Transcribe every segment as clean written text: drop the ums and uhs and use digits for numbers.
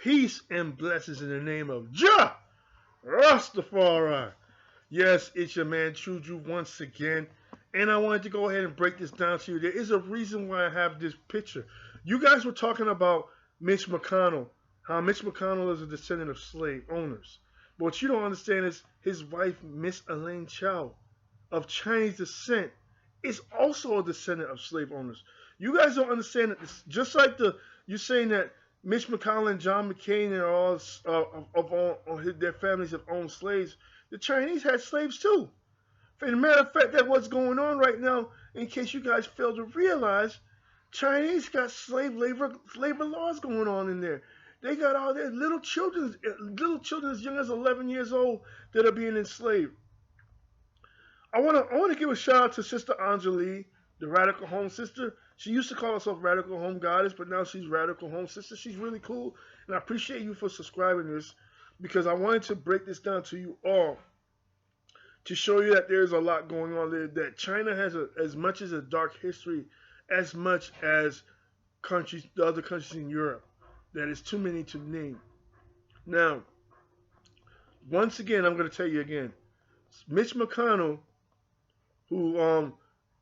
Peace and blessings in the name of Jah Rastafari. Yes, it's your man Tru-Dru once again. And I wanted to go ahead and break this down to you. There is a reason why I have this picture. You guys were talking about Mitch McConnell, how Mitch McConnell is a descendant of slave owners. But what you don't understand is his wife, Miss Elaine Chao, of Chinese descent, is also a descendant of slave owners. You guys don't understand that this, just like you're saying that Mitch McConnell and John McCain and all their families have owned slaves. The Chinese had slaves too. For the matter of fact, that's what's going on right now. In case you guys fail to realize, Chinese got slave labor laws going on in there. They got all their little children as young as 11 years old that are being enslaved. I want to give a shout out to Sister Anjali, the Radical Home Sister. She used to call herself Radical Home Goddess, but now she's Radical Home Sister. She's really cool, and I appreciate you for subscribing to this because I wanted to break this down to you all to show you that there's a lot going on there, that China has as much as a dark history as much as the other countries in Europe. That is too many to name. Now, once again, I'm going to tell you again, Mitch McConnell, who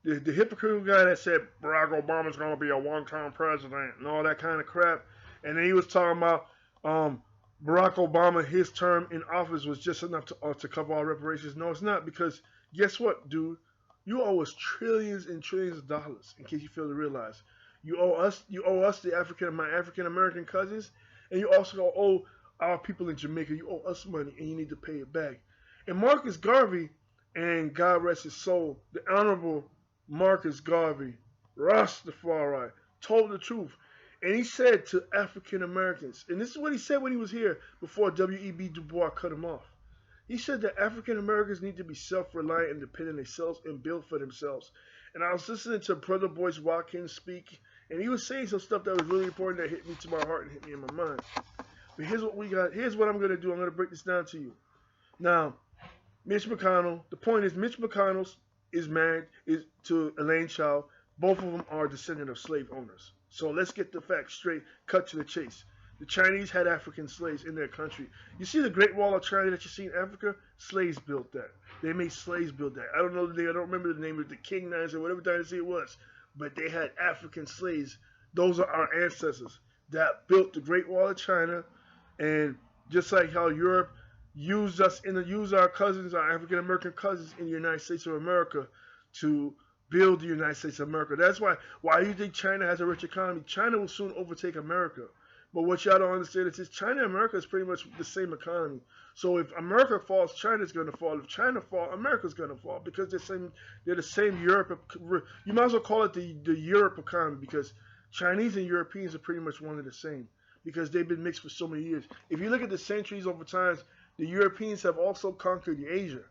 the hypocritical guy that said Barack Obama's going to be a one-term president and all that kind of crap. And then he was talking about Barack Obama, his term in office was just enough to cover all reparations. No, it's not, because guess what, dude? You owe us trillions and trillions of dollars, in case you fail to realize. You owe us my African American cousins, and you also owe our people in Jamaica. You owe us money, and you need to pay it back. And Marcus Garvey, and God rest his soul, the Honorable Marcus Garvey, Rastafari, told the truth. And he said to African Americans, and this is what he said when he was here before W.E.B. Du Bois cut him off. He said that African Americans need to be self-reliant and dependent on themselves and build for themselves. And I was listening to Brother Boyce Watkins speak, and he was saying some stuff that was really important that hit me to my heart and hit me in my mind. But here's what we got. Here's what I'm going to do. I'm going to break this down to you. Now, Mitch McConnell, the point is Mitch McConnell is married to Elaine Chao. Both of them are descendants of slave owners. So let's get the facts straight, cut to the chase. The Chinese had African slaves in their country. You see the Great Wall of China that you see in Africa? Slaves built that. They made slaves build that. I don't remember the name of the King Dynasty or whatever dynasty it was. But they had African slaves. Those are our ancestors that built the Great Wall of China. And just like how Europe used our cousins, our African American cousins in the United States of America to build the United States of America. That's why you think China has a rich economy. China will soon overtake America. But what y'all don't understand is China and America is pretty much the same economy. So if America falls, China's going to fall. If China falls, America's going to fall, because they're the same Europe. You might as well call it the Europe economy, because Chinese and Europeans are pretty much one and the same, because they've been mixed for so many years. If you look at the centuries over time, the Europeans have also conquered Asia.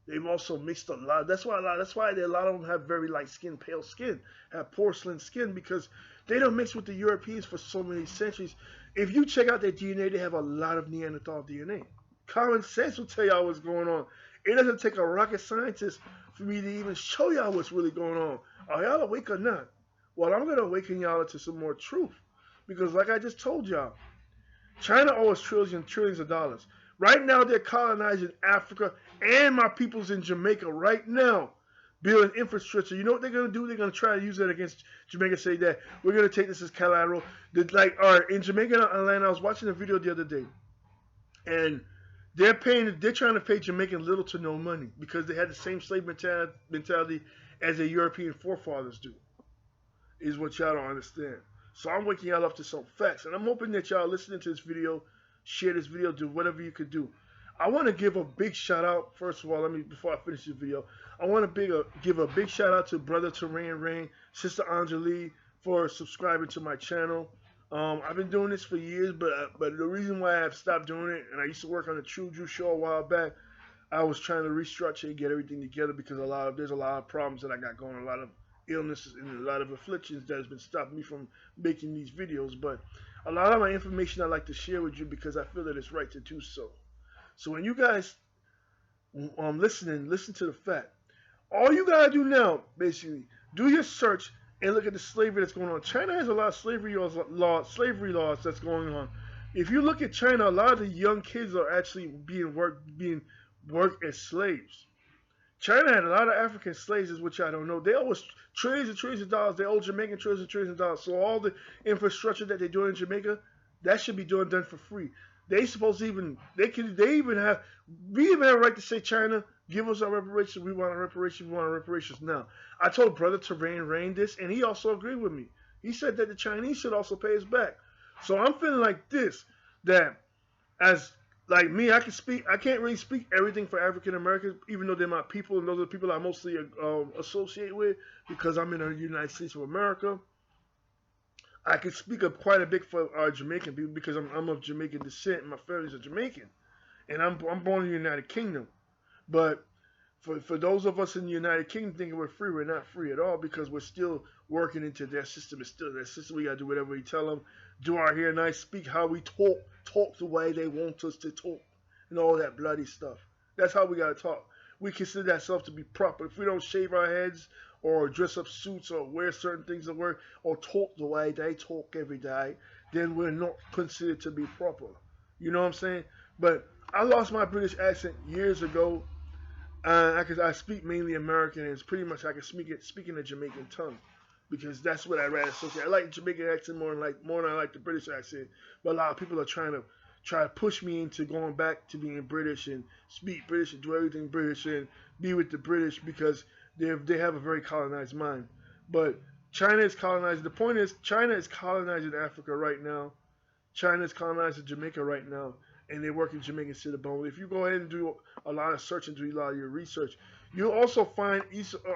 They've also mixed a lot. That's why a lot of them have very light skin, pale skin, have porcelain skin, because they don't mix with the Europeans for so many centuries. If you check out their DNA, they have a lot of Neanderthal DNA. Common sense will tell y'all what's going on. It doesn't take a rocket scientist for me to even show y'all what's really going on. Are y'all awake or not? Well, I'm going to awaken y'all to some more truth, because like I just told y'all, China owes trillions of dollars. Right now, they're colonizing Africa and my peoples in Jamaica right now, building infrastructure. You know what they're going to do? They're going to try to use that against Jamaica, say that we're going to take this as collateral. All right, in Jamaica and Atlanta, I was watching a video the other day, and they're trying to pay Jamaicans little to no money, because they had the same slave mentality as their European forefathers do, is what y'all don't understand. So I'm waking y'all up to some facts, and I'm hoping that y'all listening to this video, share this video, do whatever you could do. I want to give a big shout out. First of all, before I finish this video, I want to give a big shout out to Brother Terrain Rain, Sister Anjali, for subscribing to my channel. I've been doing this for years, but the reason why I've stopped doing it, and I used to work on the Tru-Dru show a while back, I was trying to restructure and get everything together, because there's a lot of problems that I got going, a lot of illnesses and a lot of afflictions that has been stopping me from making these videos. But a lot of my information I like to share with you, because I feel that it's right to do so. So when you guys listen to the fact. All you gotta do now, basically, do your search and look at the slavery that's going on. China has a lot of slavery laws that's going on. If you look at China, a lot of the young kids are actually being worked as slaves. China had a lot of African slaves, which I don't know. They owe us trillions and trillions of dollars. They owe Jamaican trillions and trillions of dollars. So all the infrastructure that they're doing in Jamaica, that should be done for free. They supposed to even they even have we even have a right to say, China, give us our reparations. We want our reparations. We want our reparations now. I told Brother Terrain Rain this, and he also agreed with me. He said that the Chinese should also pay us back. So I'm feeling like this, that as like me, I can speak. I can't really speak everything for African Americans, even though they're my people and those are the people I mostly associate with because I'm in the United States of America. I can speak up quite a bit for our Jamaican people because I'm of Jamaican descent and my family's a Jamaican, and I'm born in the United Kingdom. But for those of us in the United Kingdom thinking we're free, we're not free at all because we're still working into their system. It's still their system. We gotta do whatever we tell them. Do our hair nice, speak how we talk the way they want us to talk, and all that bloody stuff. That's how we gotta talk. We consider ourselves to be proper. If we don't shave our heads or dress up suits or wear certain things or talk the way they talk every day, then we're not considered to be proper. You know what I'm saying? But I lost my British accent years ago. I speak mainly American, and it's pretty much I can speak in a Jamaican tongue because that's what I rather associate. I like the Jamaican accent more than I like the British accent. But a lot of people are trying to push me into going back to being British and speak British and do everything British and be with the British because they have a very colonized mind. But China is colonizing. The point is, China is colonizing Africa right now. China is colonizing Jamaica right now, and they work in Jamaican to the bone. If you go ahead and do a lot of search and do a lot of your research, you'll also find.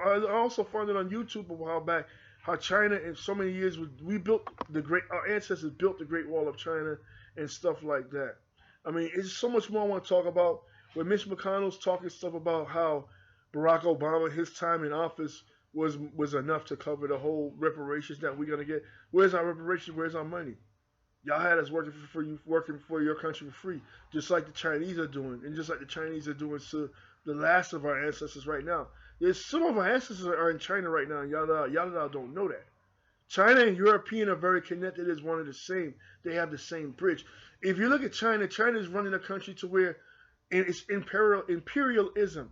I also found it on YouTube a while back how China in so many years our ancestors built the Great Wall of China and stuff like that. I mean, it's so much more I want to talk about. When Mitch McConnell's talking stuff about how Barack Obama, his time in office was enough to cover the whole reparations that we're gonna get. Where's our reparations? Where's our money? Y'all had us working for you, working for your country for free, just like the Chinese are doing, and just like the Chinese are doing to the last of our ancestors right now. There's some of our ancestors are in China right now, and y'all don't know that. China and European are very connected as one of the same. They have the same bridge. If you look at China, China is running a country to where it's imperialism.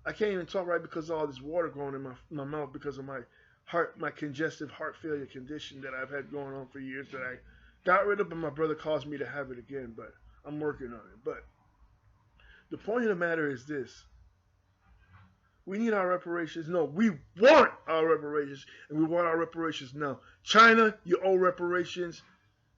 I can't even talk right because of all this water going in my mouth because of my congestive heart failure condition that I've had going on for years that I got rid of, but my brother caused me to have it again, but I'm working on it. But the point of the matter is this. We need our reparations. No, we want our reparations, and we want our reparations now. China, you owe reparations.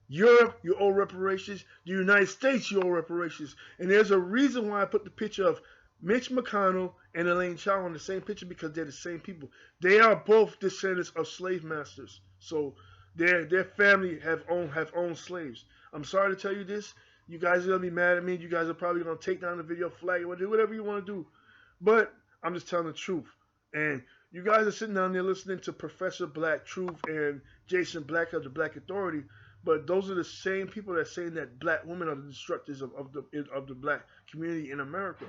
Europe, you owe reparations. The United States, you owe reparations. And there's a reason why I put the picture of Mitch McConnell and Elaine Chao on the same picture because they're the same people. They are both descendants of slave masters. So their family have owned slaves. I'm sorry to tell you this. You guys are gonna be mad at me. You guys are probably gonna take down the video, flag it, do whatever you want to do. But I'm just telling the truth. And you guys are sitting down there listening to Professor Black Truth and Jason Black of the Black Authority. But those are the same people that are saying that black women are the destructors of the black community in America.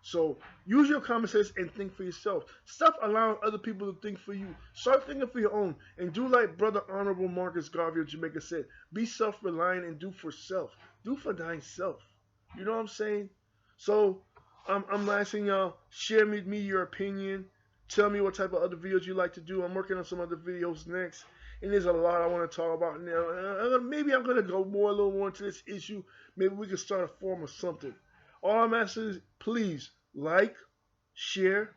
So use your common sense and think for yourself. Stop allowing other people to think for you. Start thinking for your own. And do like Brother Honorable Marcus Garvey of Jamaica said, be self-reliant and do for self. Do for thyself. You know what I'm saying? So I'm asking y'all, share with me your opinion. Tell me what type of other videos you like to do. I'm working on some other videos next. And there's a lot I want to talk about now. Maybe I'm going to go a little more into this issue. Maybe we can start a forum or something. All I'm asking is please like, share,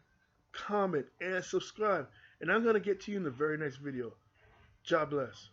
comment, and subscribe. And I'm going to get to you in the very next video. God bless.